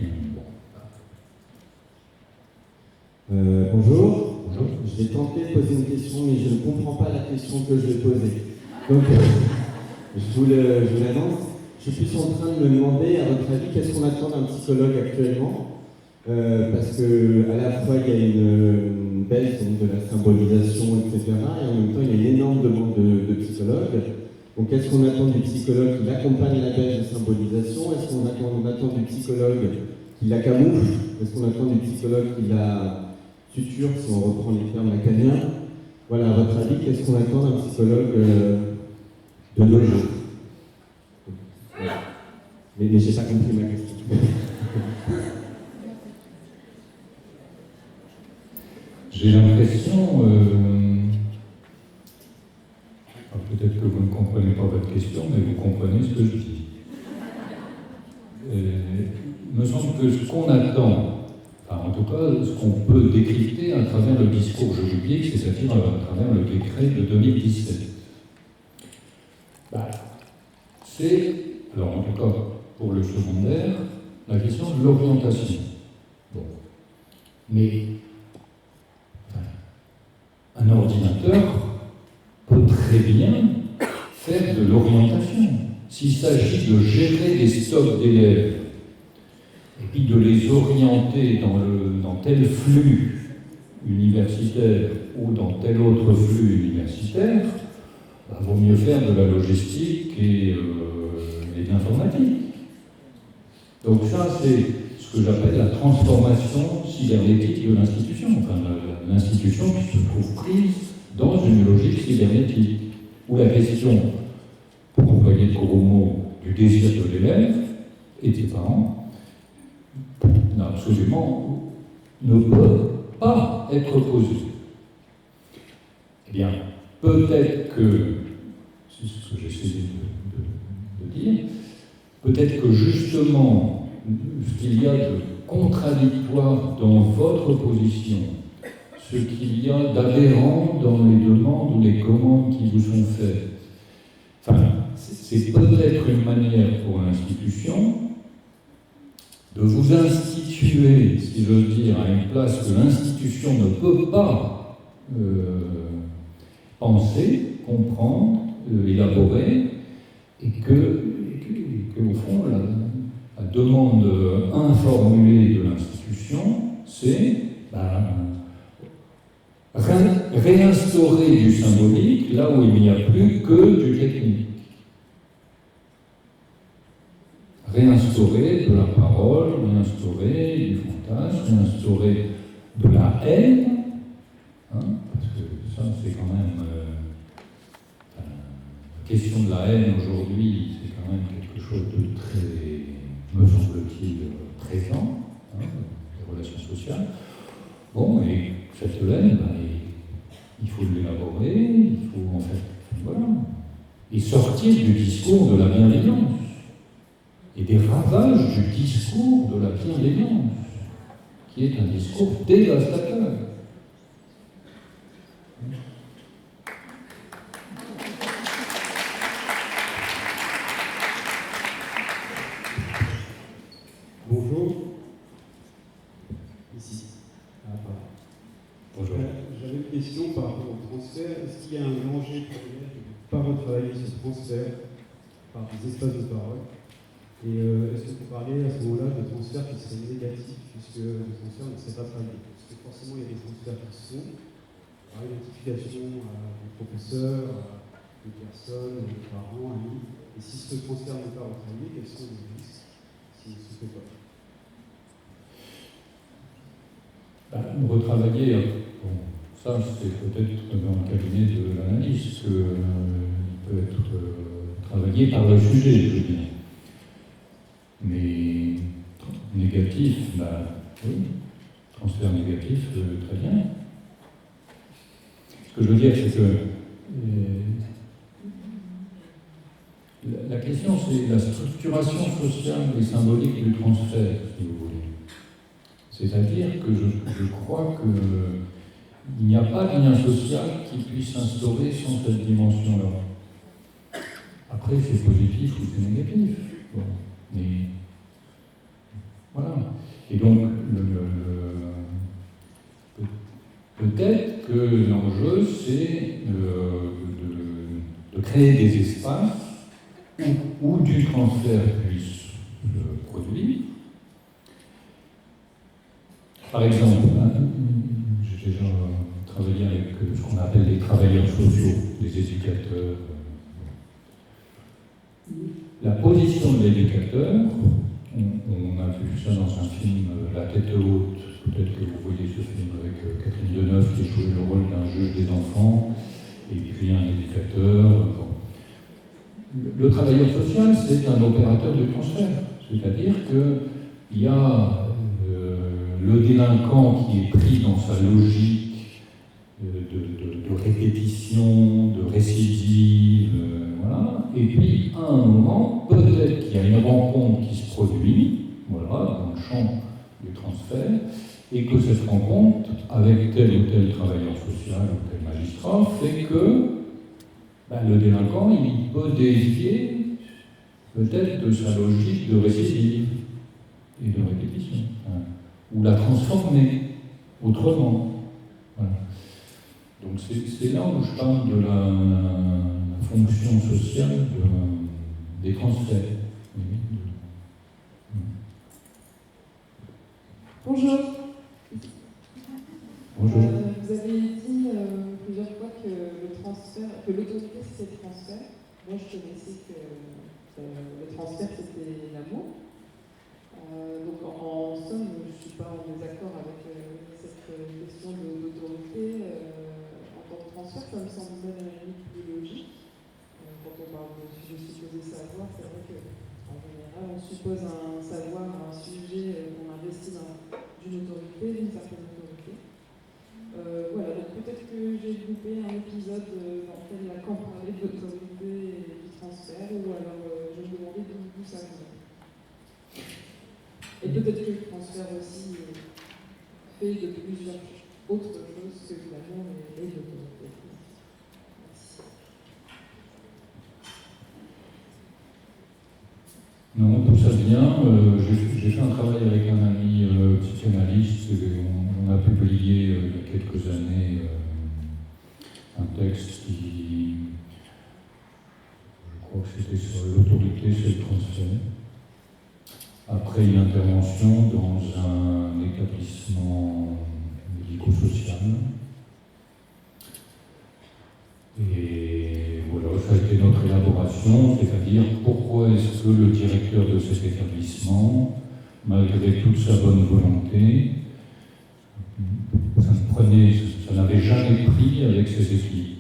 Bonjour. Bonjour. Je vais tenter de poser une question, mais je ne comprends pas la question que je vais poser. Donc, je vous l'annonce. Je suis en train de me demander, à votre avis, qu'est-ce qu'on attend d'un psychologue actuellement ? Parce qu'à la fois, il y a une baisse de la symbolisation, etc. Et en même temps, il y a une énorme demande de psychologues. Donc, qu'est-ce qu'on attend du psychologue qui accompagne la baisse de symbolisation ? Est-ce qu'on attend du psychologue qui la camoufle ? Est-ce qu'on attend du psychologue qui la suture, si on reprend les termes lacaniens ? Voilà, à votre avis, qu'est-ce qu'on attend d'un psychologue de nos jours ? Mais j'ai pas compris ma question. J'ai l'impression, peut-être que vous ne comprenez pas votre question, mais vous comprenez ce que je dis. Il me semble que ce qu'on attend, enfin, en tout cas, ce qu'on peut décrypter à travers le discours juridique, c'est-à-dire à travers le décret de 2017, c'est, alors en tout cas pour le secondaire, la question de l'orientation. Bon. Mais un ordinateur peut très bien faire de l'orientation. S'il s'agit de gérer des stocks d'élèves et puis de les orienter dans tel flux universitaire ou dans tel autre flux universitaire, il vaut mieux faire de la logistique et de l'informatique. Donc ça, c'est ce que j'appelle la transformation cybernétique de l'institution. Enfin, l'institution qui se trouve prise dans une logique cybernétique, où la question, pour employer de gros mots, du désir de l'élève et des parents, absolument ne peut pas être posé. Eh bien, peut-être que, c'est ce que j'essayais de dire, peut-être que justement, ce qu'il y a de contradictoire dans votre position, ce qu'il y a d'aberrant dans les demandes ou les commandes qui vous sont faites, enfin, c'est peut-être une manière pour l'institution de vous instituer, si j'ose dire, à une place que l'institution ne peut pas penser, comprendre, élaborer, et que au fond, la demande informulée de l'institution, c'est réinstaurer du symbolique là où il n'y a plus que du technique. Réinstaurer de la parole, réinstaurer du fantasme, réinstaurer de la haine, parce que ça c'est quand même la question de la haine aujourd'hui, c'est quand même quelque chose de très, me semble-t-il, présent, les relations sociales. Bon, et cette haine, il faut l'élaborer, il faut en fait, voilà, et sortir du discours de la bienveillance et des ravages du discours de la bienveillance, qui est un discours dévastateur. Bonjour. Ici. Bonjour. J'avais une question par rapport au transfert. Est-ce qu'il y a un danger pour les élèves de ne pas retravailler ce transfert par des espaces de parole? Et est-ce que vous parlez à ce moment-là de transfert qui serait négatif, puisque le transfert ne serait pas travaillé? Parce que forcément, il y a des transferts qui se font par identification des professeurs, des personnes, des parents, amis. Et si ce transfert n'est pas retravaillé, quels sont les risques s'il ne se fait pas? Retravailler, bon, ça c'est peut-être dans le cabinet de l'analyse qu'il peut être travaillé par le sujet, je veux dire. Mais négatif, oui, transfert négatif, très bien. Ce que je veux dire, c'est que la question, c'est la structuration sociale et symbolique du transfert, si vous voulez. C'est-à-dire que je crois qu'il n'y a pas de lien social qui puisse s'instaurer sans cette dimension-là. Après, c'est positif ou c'est négatif. Bon. Mais voilà. Et donc, peut-être que l'enjeu, c'est de créer des espaces où du transfert puisse se produire. Par exemple, j'ai déjà travaillé avec ce qu'on appelle les travailleurs sociaux, les éducateurs. La position de l'éducateur, on a vu ça dans un film La tête haute, peut-être que vous voyez ce film avec Catherine Deneuve qui joue le rôle d'un juge des enfants, et puis un éducateur. Bon. Le travailleur social, c'est un opérateur de transfert, c'est-à-dire qu'il y a le délinquant qui est pris dans sa logique de répétition, de récidive, voilà. Et puis, à un moment, peut-être qu'il y a une rencontre qui se produit, voilà, dans le champ du transfert, et que cette rencontre, avec tel ou tel travailleur social ou tel magistrat, fait que le délinquant, il peut dévier peut-être de sa logique de récidive et de répétition. Ou la transformer autrement. Voilà. Donc c'est là où je parle de la fonction sociale des transferts. Bonjour. Bonjour. Vous avez dit plusieurs fois que l'autorité c'était le transfert. Moi je connaissais que le transfert c'était l'amour. Donc en somme, je ne suis pas en désaccord avec cette question de l'autorité en tant que transfert, ça me semble même plus logique. Quand on parle de supposé savoir, c'est vrai qu'en général, on suppose un savoir, un sujet qu'on investit d'une autorité, d'une certaine autorité. Voilà, donc peut-être que j'ai loupé un épisode dans lequel Lacan parlait de l'autorité et du transfert, ou alors je me demandais d'où ça venait. Et peut-être que le transfert aussi fait de plusieurs autres choses que finalement est l'autorité. Non, tout ça vient. J'ai fait un travail avec un ami psychanalyste et on a publié il y a quelques années un texte qui, je crois que c'était sur l'autorité, c'est le transfert. Après une intervention dans un établissement médico-social. Et voilà, ça a été notre élaboration, c'est-à-dire pourquoi est-ce que le directeur de cet établissement, malgré toute sa bonne volonté, ça n'avait jamais pris avec ses équipes.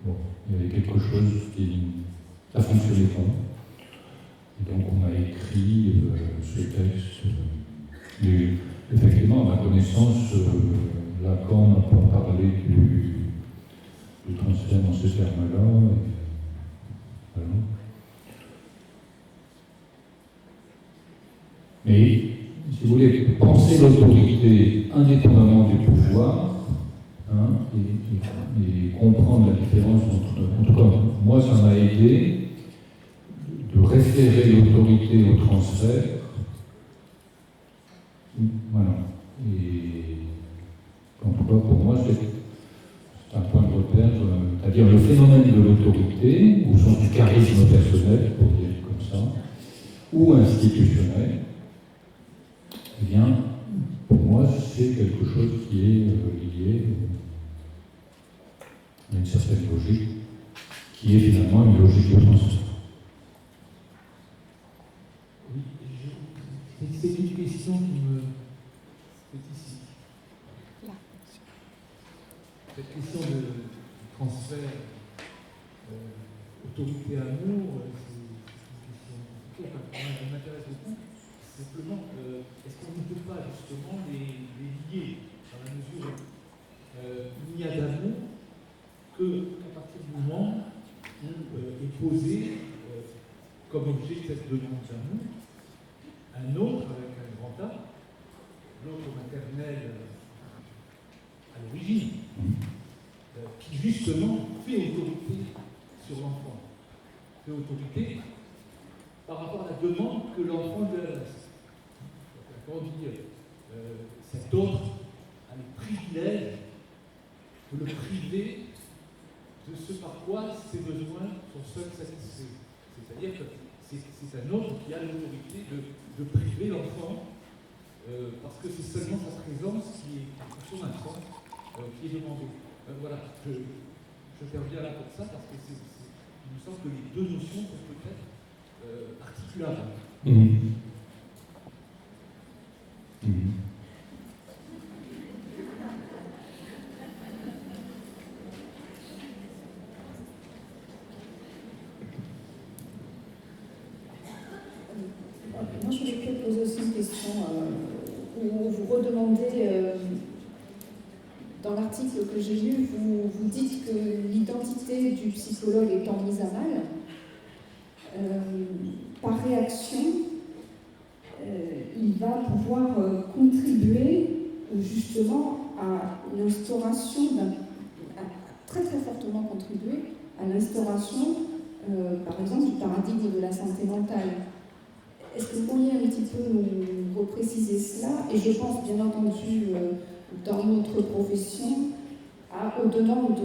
Bon, il y avait quelque chose qui ne fonctionnait pas. Et donc on a écrit ce texte. Mais effectivement, à ma connaissance, Lacan n'a pas parlé du transfert dans ce terme-là. Voilà. Mais, si vous voulez, penser l'autorité indépendamment du pouvoir, hein, et comprendre la différence entre... En tout cas, moi, ça m'a aidé de référer l'autorité au transfert. Voilà. Et en tout cas, pour moi, c'est un point de repère, c'est-à-dire le phénomène de l'autorité, au sens du charisme personnel, pour dire comme ça, ou institutionnel. Eh bien, pour moi, c'est quelque chose qui est lié à une certaine logique, qui est finalement une logique de transfert. Oui, c'est une question qui me... C'est ici. Là. Cette question de transfert, autorité-amour, c'est une question compliquée. Elle m'intéresse beaucoup. Simplement, est-ce qu'on ne peut pas justement les lier dans la mesure où il n'y a d'amour qu'à partir du moment où est posé comme objet de cette demande d'amour un autre avec un grand A, l'autre maternel à l'origine, qui justement fait autorité sur l'enfant, fait autorité par rapport à la demande que l'enfant lui adresse. On dit cet autre a le privilège de le priver de ce par quoi ses besoins sont seuls satisfaits. C'est-à-dire que c'est un autre qui a l'autorité de priver l'enfant parce que c'est seulement sa présence qui est, son absence, qui est demandée. Voilà, j'interviens là pour ça parce que il me semble que les deux notions sont peut-être articulables. Moi, je voulais peut-être poser aussi une question où vous redemandez, dans l'article que j'ai lu, vous dites que l'identité du psychologue étant mise à mal, par réaction, il va pouvoir contribuer justement à l'instauration très très fortement contribuer à l'instauration, par exemple, du paradigme de la santé mentale. Est-ce que vous pourriez un petit peu nous repréciser cela? Et je pense bien entendu, dans notre profession, aux demandes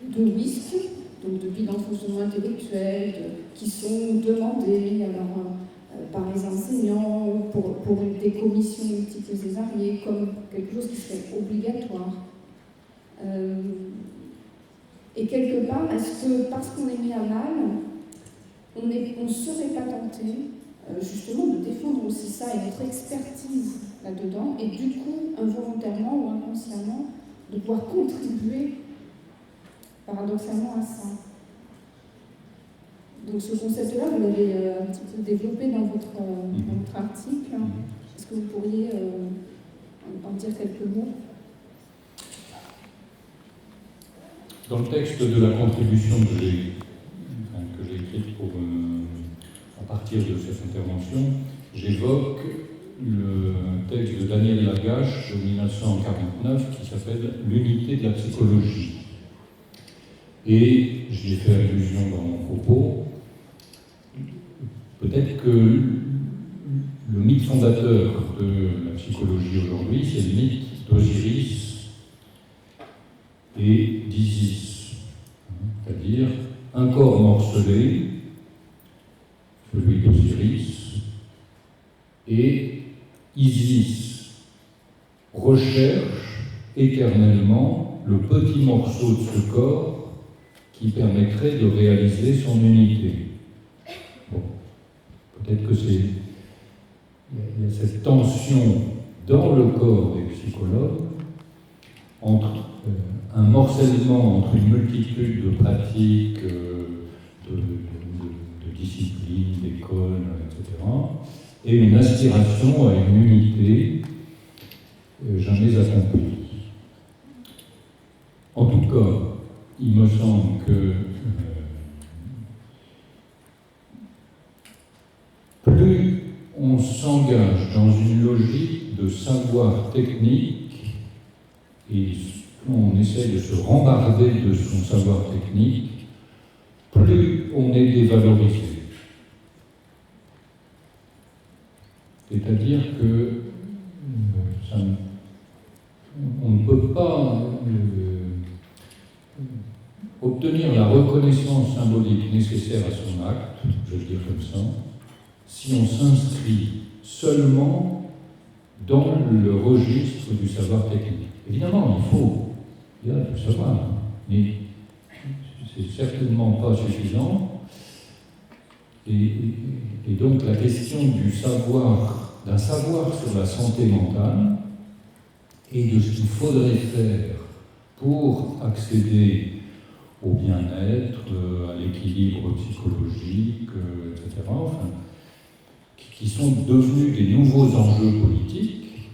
de risques, donc de bilan de fonctionnement intellectuel, qui sont demandées alors, par les enseignants ou pour des commissions multiples et variées, comme quelque chose qui serait obligatoire. Et quelque part, est-ce que parce qu'on est mis à mal, on ne serait pas tenté justement de défendre aussi ça et notre expertise là-dedans, et du coup, involontairement ou inconsciemment, de pouvoir contribuer paradoxalement à ça. Donc ce concept-là, vous l'avez un petit peu développé dans votre article. Est-ce que vous pourriez en dire quelques mots. Dans le texte de la contribution que j'ai écrite à partir de cette intervention, j'évoque le texte de Daniel Lagache de 1949 qui s'appelle « L'unité de la psychologie ». Et j'y ai fait allusion dans mon propos. Peut-être que le mythe fondateur de la psychologie aujourd'hui, c'est le mythe d'Osiris et d'Isis, c'est-à-dire un corps morcelé, celui d'Osiris, et Isis recherche éternellement le petit morceau de ce corps qui permettrait de réaliser son unité. Bon, peut-être que il y a cette tension dans le corps des psychologues entre un morcellement entre une multitude de pratiques, de disciplines, d'écoles, etc., et une aspiration à une unité jamais accomplie. En tout cas, il me semble que plus on s'engage dans une logique de savoir technique et on essaie de se rembarder de son savoir technique, plus on est dévalorisé. C'est-à-dire que on ne peut pas obtenir la reconnaissance symbolique nécessaire à son acte, je veux dire comme ça, si on s'inscrit seulement dans le registre du savoir technique. Évidemment, il y a du savoir, mais c'est certainement pas suffisant. Et donc la question d'un savoir sur la santé mentale et de ce qu'il faudrait faire pour accéder au bien-être, à l'équilibre psychologique, etc., enfin, qui sont devenus des nouveaux enjeux politiques,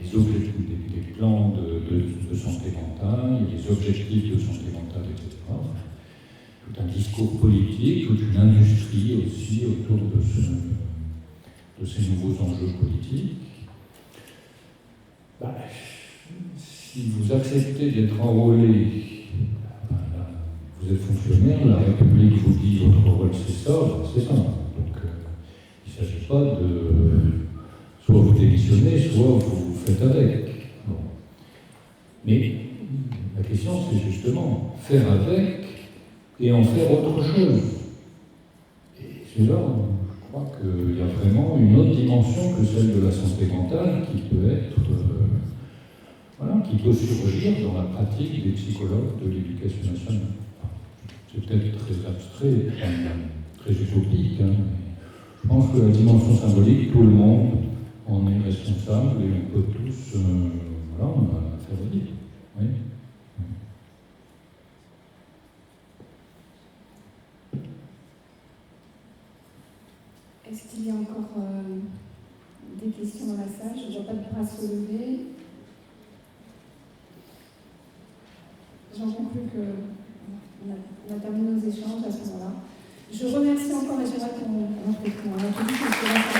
des objectifs, des plans de santé mentale, des objectifs de santé mentale, etc. Enfin, tout un discours politique, toute une industrie aussi autour de ces nouveaux enjeux politiques. Si vous acceptez d'être enrôlé, vous êtes fonctionnaire, la République vous dit votre rôle c'est ça, c'est ça. Donc il ne s'agit pas de soit vous démissionnez, soit vous faites avec. Bon. Mais la question c'est justement faire avec et en faire autre chose. Et c'est là où je crois qu'il y a vraiment une autre dimension que celle de la santé mentale qui peut être qui peut surgir dans la pratique des psychologues de l'éducation nationale. C'est peut-être très abstrait, très utopique, mais je pense que la dimension symbolique, tout le monde en est responsable et on peut tous faire le dire. Oui. Est-ce qu'il y a encore des questions dans la salle? Je ne vois pas de bras se lever. J'en conclus qu'on a terminé nos échanges à ce moment-là. Je remercie encore et j'aimerais qu'on applaudisse.